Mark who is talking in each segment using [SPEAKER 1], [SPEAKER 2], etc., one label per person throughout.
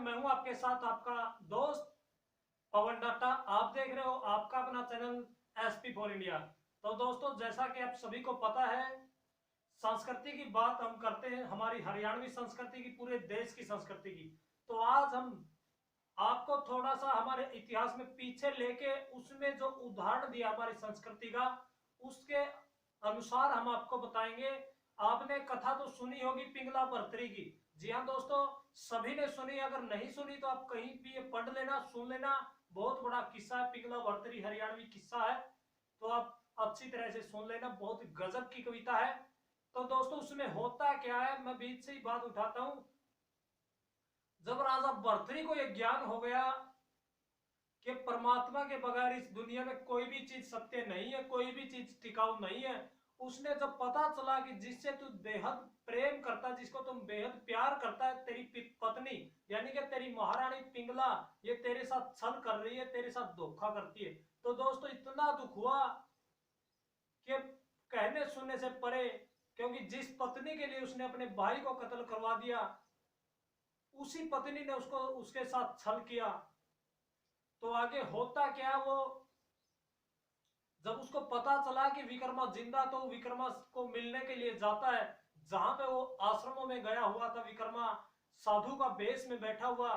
[SPEAKER 1] मैं हूं आपके साथ आपका दोस्त पवन डाटा। आप देख रहे हो आपका अपना चैनल एसपी फॉर इंडिया। तो दोस्तों, जैसा कि आप सभी को पता है, संस्कृति की बात हम करते हैं, हमारी हरियाणवी संस्कृति की, पूरे देश की संस्कृति की। तो आज हम आपको थोड़ा सा हमारे इतिहास में पीछे लेके उसमें जो उदाहरण दिया हमारी संस्कृति का, उसके अनुसार हम आपको बताएंगे। आपने कथा तो सुनी होगी पिंगला बर्तरी की। जी हाँ दोस्तों, सभी ने सुनी। अगर नहीं सुनी तो आप कहीं भी ये पढ़ लेना, सुन लेना। बहुत बड़ा किस्सा है, पिंगला बर्तरी हरियाणवी किस्सा है, तो आप अच्छी तरह से सुन लेना। बहुत गजब की कविता है। तो दोस्तों, उसमें होता क्या है, मैं बीच से ही बात उठाता हूं। जब राजा भर्तृहरि को यह ज्ञान हो गया कि परमात्मा के बगैर इस दुनिया में कोई भी चीज सत्य नहीं है, कोई भी चीज टिकाऊ नहीं है, उसने जब पता चला कि जिससे तू बेहद प्रेम करता, जिसको तुम बेहद प्यार करता है, तेरी पत्नी यानी कि तेरी महारानी पिंगला, ये तेरे साथ छल कर रही है, तेरे साथ धोखा करती है। तो दोस्तों, इतना दुख हुआ कि कहने सुनने से परे, क्योंकि जिस पत्नी के लिए उसने अपने भाई को कत्ल करवा दिया, उसी पत्नी ने उसको उसके साथ छल किया। तो आगे होता क्या, वो जब उसको पता चला कि विक्रमा जिंदा, तो विक्रमा को मिलने के लिए जाता है जहां पे वो आश्रमों में गया हुआ था। विक्रमा साधु का बेस में बैठा हुआ।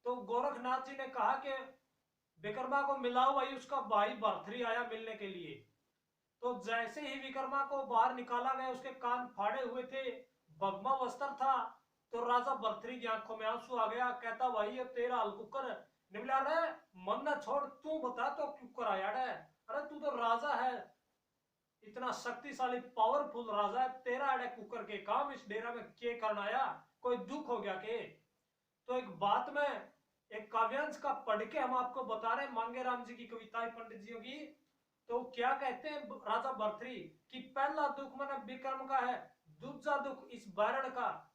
[SPEAKER 1] तो गोरखनाथ जी ने कहा कि विक्रमा को मिलाओ भाई, उसका भाई भर्तृहरि आया मिलने के लिए। तो जैसे ही विक्रमा को बाहर निकाला गया, उसके कान फाड़े हुए थे, भगमा वस्त्र था। तो राजा भर्तृहरि की आंखों में आंसू आ गया। कहता, भाई ये तेरा हलकुकर निकला रे, मन न छोड़, तू बता तो क्यों कराया रे? अरे तू तो राजा है, इतना शक्तिशाली पावरफुल राजा है, तेरा अड़े कुकर के काम इस डेरा में के करना आया? कोई दुख हो गया के? तो एक बात में, एक काव्यांश का पढ़ के हम आपको बता रहे हैं, मांगे राम जी की कविताएं पंडित जियों की। तो क्या कहते हैं राजा भर्तृहरि कि पहला दुख मन विक्रम का है, दूसरा दुख इस बैरण का,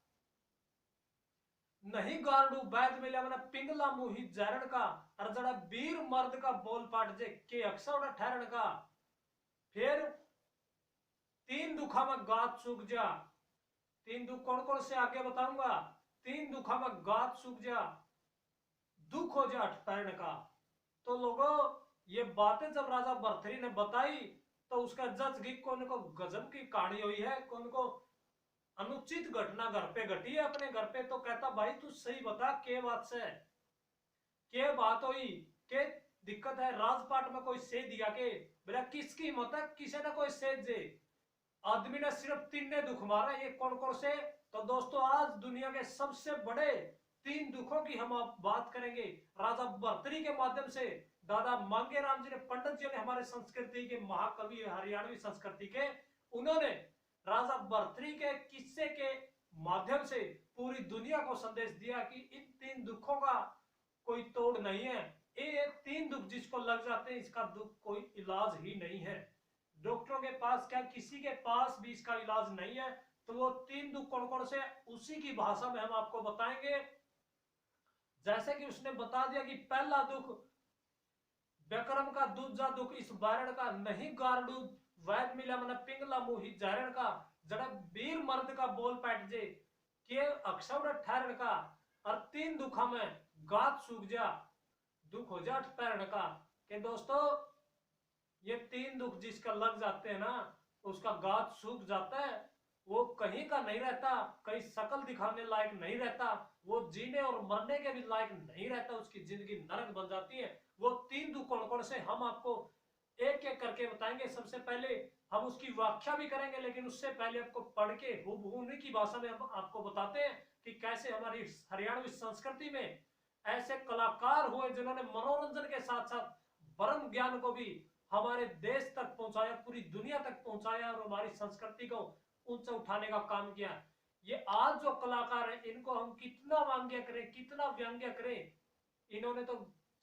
[SPEAKER 1] नहीं गारडू बैद मिला मन पिंगला मुही जैरण का, और जड़ा वीर मर्द का बोल पाट जे के अक्सर ठहरण का। फिर तीन दुखा में गात सूख जा। तीन दुख कौन कौन से आगे बताऊंगा। तीन दुखा में गात सूख जा, दुख हो जा ठहरण का। तो लोगों, ये बातें जब राजा भर्तृहरि ने बताई, तो उसका जज की कौन को गजब की कहानी हुई है, कौन को अनुचित घटना घर पे घटी है, अपने घर पे। तो कहता, भाई तू सही बता, के बात से के बात हुई, के दिक्कत है? राजपाट में कोई से दिया के? बेटा किसकी मत है, किसी ने कोई सेज दे? आदमी ने सिर्फ तीन ने दुख मारा, ये कौन कौन से? तो दोस्तों, आज दुनिया के सबसे बड़े तीन दुखों की हम आप बात करेंगे राजा भर्तृहरि के माध्यम से। दादा मांगे राम जी ने, पंडित जी ने, हमारे संस्कृति के महाकवि, हरियाणवी संस्कृति के, उन्होंने राजा भर्तृहरि के किस्से के माध्यम से पूरी दुनिया को संदेश दिया कि इन तीन दुखों का कोई तोड़ नहीं है। ये तीन दुख जिसको लग जाते हैं, इसका दुख कोई इलाज ही नहीं है। डॉक्टरों के पास क्या, किसी के पास भी इसका इलाज नहीं है। तो वो तीन दुख कौन कौन से, उसी की भाषा में हम आपको बताएंगे। जैसे कि उसने बता दिया कि पहला दुख विक्रम का, दूसरा दुख इस बारण का, नहीं गारडू वैद मिला मन पिंगला मुही जहरण का, जड़ा वीर मर्द का बोल पैट जे के अक्षर ठहरण का, और तीन दुखा में गात सूख जा, दुख हो जा ठहरण का। के दोस्तों, ये तीन दुख जिसका लग जाते हैं ना, उसका गात सूख जाता है, वो कहीं का नहीं रहता, कहीं शकल दिखाने लायक नहीं रहता, वो जीने और मरने के भी लायक नहीं रहता, उसकी जिंदगी नरक बन जाती है। वो तीन दुख कौन कौन से, हम आपको एक एक करके बताएंगे। सबसे पहले हम उसकी व्याख्या भी करेंगे, लेकिन उससे पहले आपको पढ़ के हूबहू उन्हीं की भाषा में हम आपको बताते हैं कि कैसे हमारी हरियाणवी संस्कृति में ऐसे कलाकार हुए जिन्होंने मनोरंजन के साथ साथ ब्रह्म ज्ञान को भी हमारे देश तक पहुंचाया, पूरी दुनिया तक पहुंचाया, और हमारी संस्कृति को ऊंचा उठाने का काम किया। ये आज जो कलाकार हैं, इनको हम कितना व्यंग्य करें, कितना व्यंग्य करें, इन्होंने तो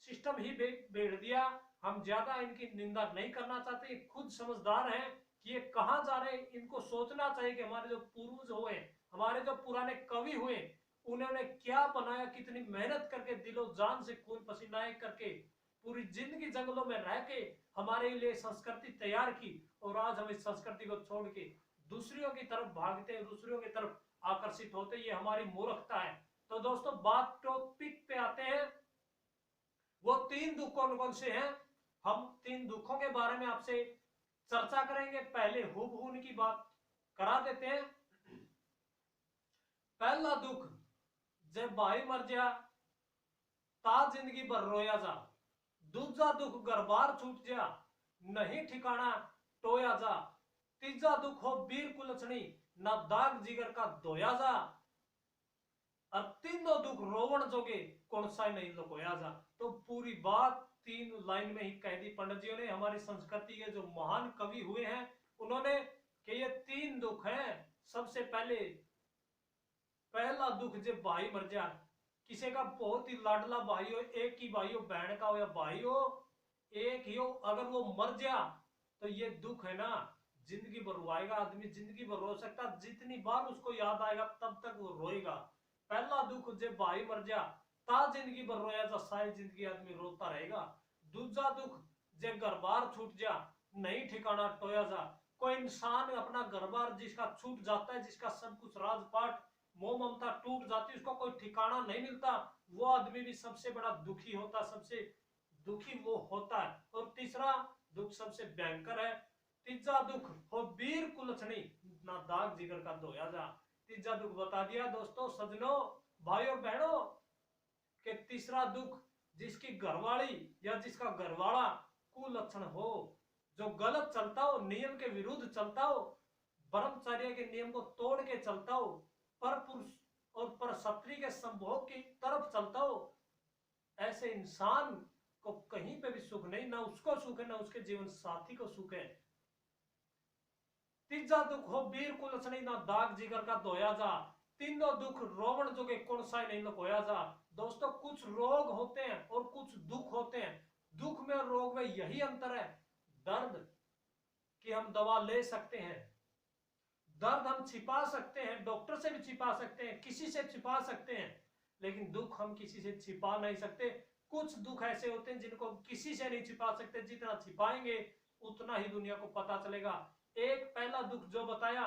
[SPEAKER 1] सिस्टम ही बेड़ दिया। हम ज्यादा इनकी निंदा नहीं करना चाहते, ये खुद समझदार हैं कि ये कहां जा रहे हैं। इनको सोचना चाहिए कि हमारे जो पूर्वज हुए, हमारे जो पुराने कवि हुए, उन्होंने क्या बनाया, कितनी मेहनत करके, दिलो जान से खून पसीना एक करके, पूरी जिंदगी जंगलों में रह के हमारे लिए संस्कृति तैयार की। और आज हम इस संस्कृति को छोड़ के दूसरियों की तरफ भागते हैं, दूसरियों की तरफ आकर्षित होते, ये हमारी मूर्खता है। तो दोस्तों बात टॉपिक पे आते हैं। वो 3 दुख कौन कौन से हैं, हम 3 दुखों के बारे में आपसे चर्चा करेंगे। पहले हूबहू उनकी बात करा देते हैं। पहला दुख, जब भाई मर जा ता जिंदगी भर रोया जा। दूजा दुख, घर बार छूट जा नहीं ठिकाना टोया जा। तीजा दुख हो वीर कुलछणी ना दाग जिगर का धोया जा। और तीनों दुख रोवण जोगे कौन सा नहीं लुकोया जा। तो पूरी बात 3 लाइन में ही कह दी पंडित जी ने। हमारी संस्कृति के जो महान कवि हुए हैं उन्होंने कि ये 3 दुख हैं। सबसे पहले पहला दुख जब भाई मर जाए, किसी का बहुत ही लाडला भाई हो, एक ही भाई हो, बहन का हो या भाई हो, एक ही हो, अगर वो मर जा तो ये दुख है ना जिंदगी भर रोएगा। आदमी जिंदगी भर रो सकता, जितनी बार उसको याद आएगा तब तक वो रोएगा। पहला दुख जब भाई मर जा ता जिंदगी भर रोया जा, सारी जिंदगी आदमी रोता रहेगा। दूसरा दुख जब घर बार छूट जा नहीं ठिकाना टोया जा। कोई इंसान अपना घर बार जिसका छूट जाता है, जिसका सब कुछ राजपाट मोह ममता टूट जाती है, उसको कोई ठिकाना नहीं मिलता, वो आदमी भी सबसे बड़ा दुखी होता, सबसे दुखी वो होता है। और तीसरा दुख सबसे भयंकर है। तीसरा दुख हो वीर कुलछणी ना दाग जिगर का धोया जा। तीसरा दुख बता दिया दोस्तों, सजनों, भाइयों बहनों, कि तीसरा दुख जिसकी घरवाली या जिसका घरवाला कुलक्षण हो, जो गलत चलता हो, नियम के विरुद्ध चलता हो, ब्रह्मचर्य के नियम को तोड़ के चलता हो, पर पुरुष और पर क्षत्रिय के संभोग की तरफ चलता हो, ऐसे इंसान को कहीं पे भी सुख नहीं, ना उसको सुख है ना उसके जीवन साथी को सुख है। तीजा दुख हो वीर कुलछणी ना दाग जिगर का धोया जा। तीनों दुख रोवण जोगे कौन सा नहीं लुकोया जा। दोस्तों कुछ रोग होते हैं और कुछ दुख होते हैं। दुख में और रोग में यही अंतर है, दर्द कि हम दवा ले सकते हैं, दर्द हम छिपा सकते हैं, डॉक्टर से भी छिपा सकते हैं, किसी से छिपा सकते हैं, लेकिन दुख हम किसी से छिपा नहीं सकते। कुछ दुख ऐसे होते हैं जिनको किसी से नहीं छिपा सकते, जितना छिपाएंगे उतना ही दुनिया को पता चलेगा। एक पहला दुख जो बताया,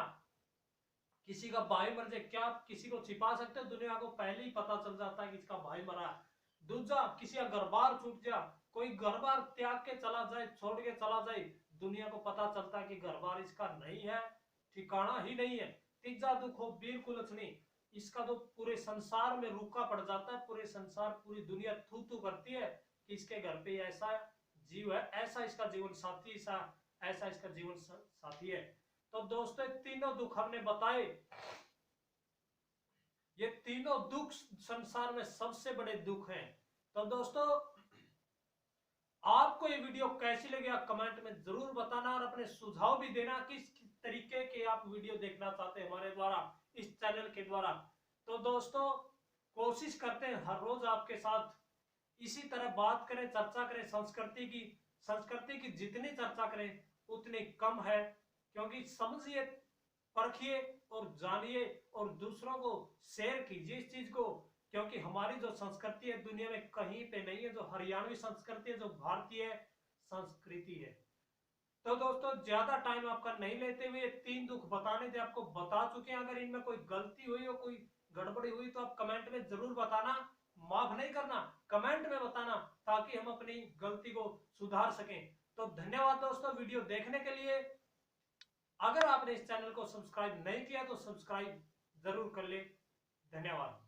[SPEAKER 1] किसी का भाई मर जाए, क्या किसी को छिपा सकते हो, दुनिया को पहले ही पता चल जाता है कि इसका भाई मरा है। दूसरा, किसी का घर बार छूट जा, कोई घर बार त्याग के चला जाए, छोड़ के चला जाए, दुनिया को पता चलता है कि घर बार इसका नहीं है, ठिकाना ही नहीं है। तीसरा दुख हो वीर कुलछणी, इसका तो पूरे संसार में रूखा पड़ जाता है, पूरे संसार पूरी दुनिया थू थू करती है कि इसके घर पे ऐसा जीव है, ऐसा इसका जीवन साथी, ऐसा इसका जीवन साथी है। तो दोस्तों तीनों दुख हमने बताए। ये तीनों दुख संसार में सबसे बड़े दुख हैं। तो दोस्तों आपको ये वीडियो कैसी लगी आप कमेंट में जरूर बताना और अपने सुझाव भी देना किस तरीके के आप वीडियो देखना चाहते हैं हमारे द्वारा, इस चैनल के द्वारा। तो दोस्तों कोशिश करते हैं हर रोज आपके साथ इसी तरह बात करें, चर्चा करें संस्कृति की जितनी चर्चा करें उतनी कम है, क्योंकि समझिए, परखिए और जानिए और दूसरों को शेयर कीजिए इस चीज को, क्योंकि हमारी जो संस्कृति है दुनिया में कहीं पे नहीं है, जो हरियाणवी संस्कृति है, जो भारतीय संस्कृति है। तो दोस्तों ज्यादा टाइम आपका नहीं लेते हुए 3 दुख बताने थे, आपको बता चुके हैं। अगर इनमें कोई गलती हुई हो, कोई गड़बड़ी हुई तो आप कमेंट में जरूर बताना, माफ नहीं करना, कमेंट में बताना, ताकि हम अपनी गलती को सुधार सकें। तो धन्यवाद दोस्तों वीडियो देखने के लिए। अगर आपने इस चैनल को सब्सक्राइब नहीं किया तो सब्सक्राइब जरूर कर ले। धन्यवाद।